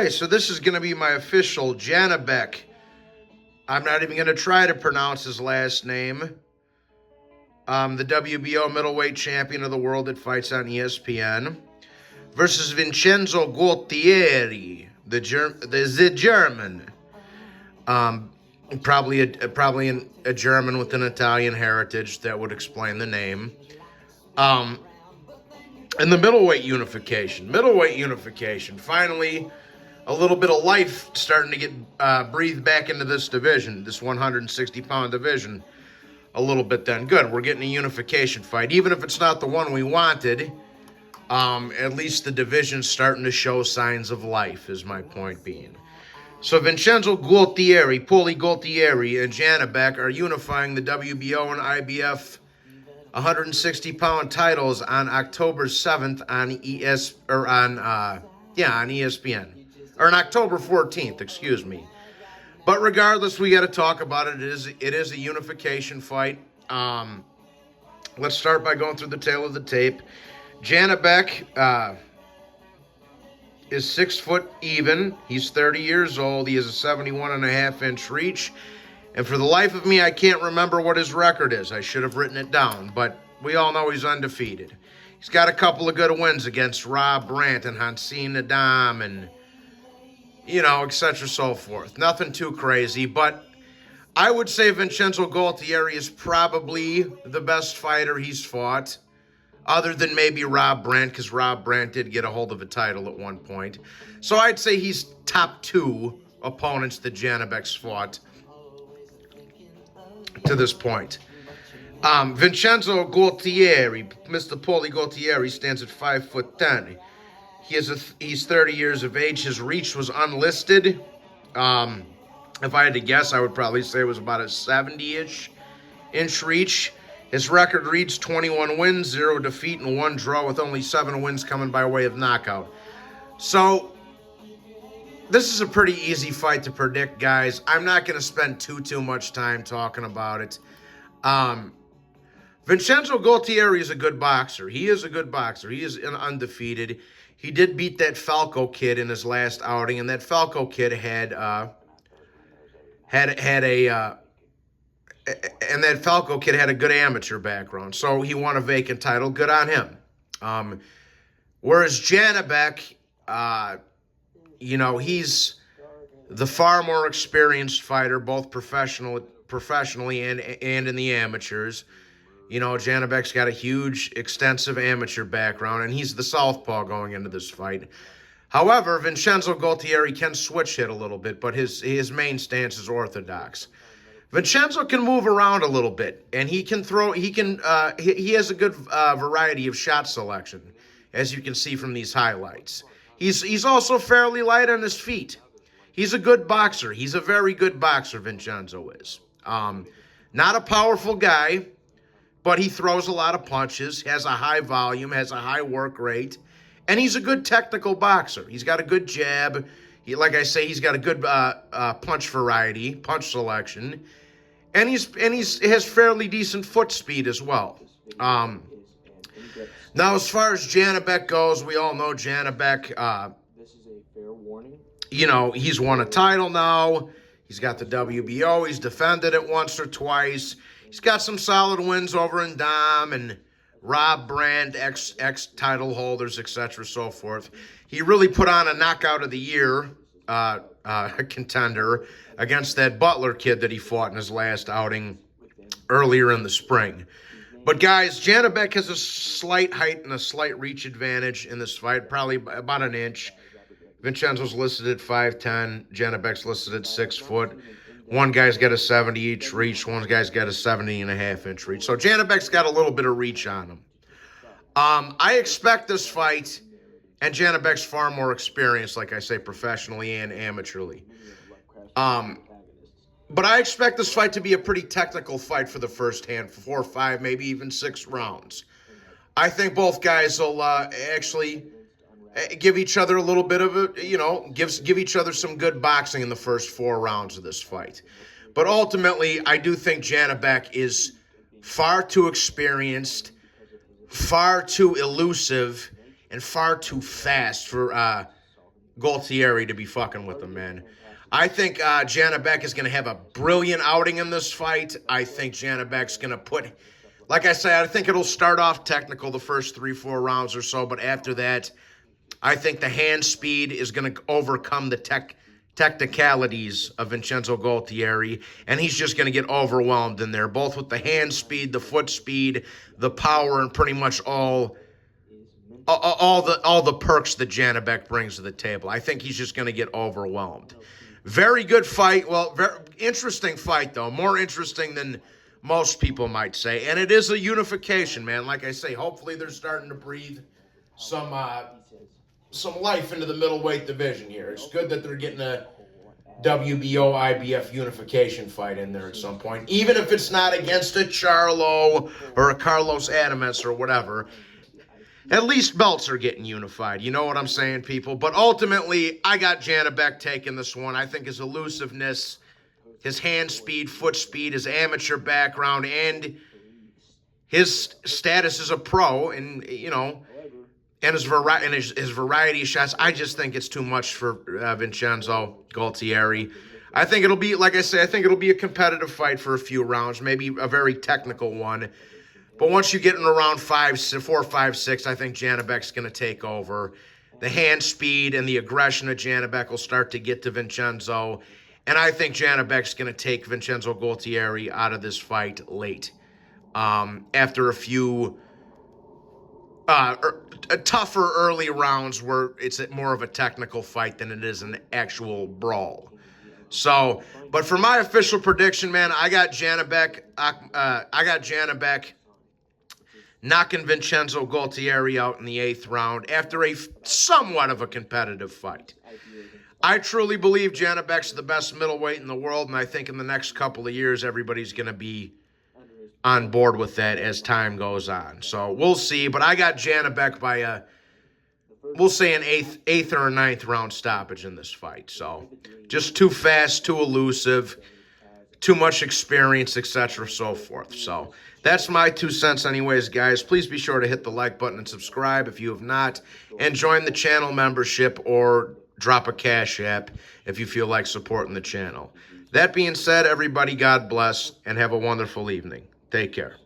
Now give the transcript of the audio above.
Okay, so this is going to be my official Janibek. I'm not even going to try to pronounce his last name. The WBO middleweight champion of the world that fights on ESPN versus Vincenzo Gualtieri, the German. Probably a German with an Italian heritage. That would explain the name. And the middleweight unification. Finally, a little bit of life starting to get breathed back into this division, this 160-pound division, a little bit then. Good, we're getting a unification fight. Even if it's not the one we wanted, at least the division's starting to show signs of life, is my point being. So Vincenzo Gualtieri, Paulie Gualtieri, and Janibek are unifying the WBO and IBF 160-pound titles on October 7th on ESPN. Or on October 14th, excuse me. But regardless, we got to talk about it. It is a unification fight. Let's start by going through the tail of the tape. Janibek is 6 foot even. He's 30 years old. He has a 71.5-inch reach. And for the life of me, I can't remember what his record is. I should have written it down, but we all know he's undefeated. He's got a couple of good wins against Rob Brandt and Hansine Adam and, etc. so forth. Nothing too crazy, but I would say Vincenzo Gualtieri is probably the best fighter he's fought, other than maybe Rob Brandt, because Rob Brandt did get a hold of a title at one point. So I'd say he's top 2 opponents that Janibek's fought to this point. Vincenzo Gualtieri, Mr. Paulie Gualtieri, stands at 5'10". He's 30 years of age. His reach was unlisted. If I had to guess, I would probably say it was about a 70-ish inch reach. His record reads 21 wins, 0 defeat, and 1 draw, with only 7 wins coming by way of knockout. So this is a pretty easy fight to predict, guys. I'm not going to spend too much time talking about it. Vincenzo Gualtieri is a good boxer. He is a good boxer. He is undefeated. He did beat that Falco kid in his last outing, and that Falco kid had a good amateur background, so he won a vacant title. Good on him. Whereas Janibek, he's the far more experienced fighter, both professionally and in the amateurs. Janibek's got a huge, extensive amateur background, and he's the southpaw going into this fight. However, Vincenzo Gualtieri can switch hit a little bit, but his main stance is orthodox. Vincenzo can move around a little bit, and he can throw. He has a good variety of shot selection, as you can see from these highlights. He's also fairly light on his feet. He's a good boxer. He's a very good boxer, Vincenzo is. Not a powerful guy, but he throws a lot of punches, has a high volume, has a high work rate, and he's a good technical boxer. He's got a good jab. Like I say, he's got a good punch variety, punch selection, and he has fairly decent foot speed as well. Now, as far as Janibek goes, we all know Janibek. He's won a title now. He's got the WBO. He's defended it once or twice. He's got some solid wins over in Dom and Rob Brandt, ex-title holders, etc., so forth. He really put on a knockout of the year contender against that Butler kid that he fought in his last outing earlier in the spring. But, guys, Janibek has a slight height and a slight reach advantage in this fight, probably about an inch. Vincenzo's listed at 5'10". Janibek's listed at 6 foot. One guy's got a 70-inch reach. One guy's got a 70.5-inch reach. So Janibek's got a little bit of reach on him. I expect this fight, and Janibek's far more experienced, like I say, professionally and amateurly. But I expect this fight to be a pretty technical fight for the first 4 or 5, maybe even 6 rounds. I think both guys will actually give each other a little bit of give each other some good boxing in the first 4 rounds of this fight. But ultimately, I do think Janibek is far too experienced, far too elusive, and far too fast for Gualtieri to be fucking with him, man. I think Janibek is going to have a brilliant outing in this fight. I think Janibek's going to put, like I said, I think it'll start off technical the first 3-4 rounds or so, but after that, I think the hand speed is going to overcome the technicalities of Vincenzo Gualtieri, and he's just going to get overwhelmed in there, both with the hand speed, the foot speed, the power, and pretty much all the perks that Janibek brings to the table. I think he's just going to get overwhelmed. Very good fight. Well, very interesting fight, though. More interesting than most people might say. And it is a unification, man. Like I say, hopefully they're starting to breathe some life into the middleweight division here. It's good that they're getting a WBO IBF unification fight in there at some point. Even if it's not against a Charlo or a Carlos Adames or whatever. At least belts are getting unified. You know what I'm saying, people? But ultimately, I got Janibek taking this one. I think his elusiveness, his hand speed, foot speed, his amateur background, and his status as a pro, and, you know, and his variety of shots, I just think it's too much for Vincenzo Gualtieri. I think it'll be, like I say, I think it'll be a competitive fight for a few rounds, maybe a very technical one. But once you get in around 4, 5, 6, I think Janibek's going to take over. The hand speed and the aggression of Janibek will start to get to Vincenzo. And I think Janibek's going to take Vincenzo Gualtieri out of this fight late. After a few tougher early rounds where it's more of a technical fight than it is an actual brawl. So, but for my official prediction, man, I got Janibek. Knocking Vincenzo Gualtieri out in the 8th round after a somewhat of a competitive fight. I truly believe Janibek's the best middleweight in the world, and I think in the next couple of years, everybody's going to be on board with that as time goes on. So we'll see, but I got Janibek by we'll say an 8th or a 9th round stoppage in this fight. So just too fast, too elusive, too much experience, etc., so forth. So that's my 2 cents anyways, guys. Please be sure to hit the like button and subscribe if you have not, and join the channel membership or drop a Cash App if you feel like supporting the channel. That being said, everybody, God bless, and have a wonderful evening. Take care.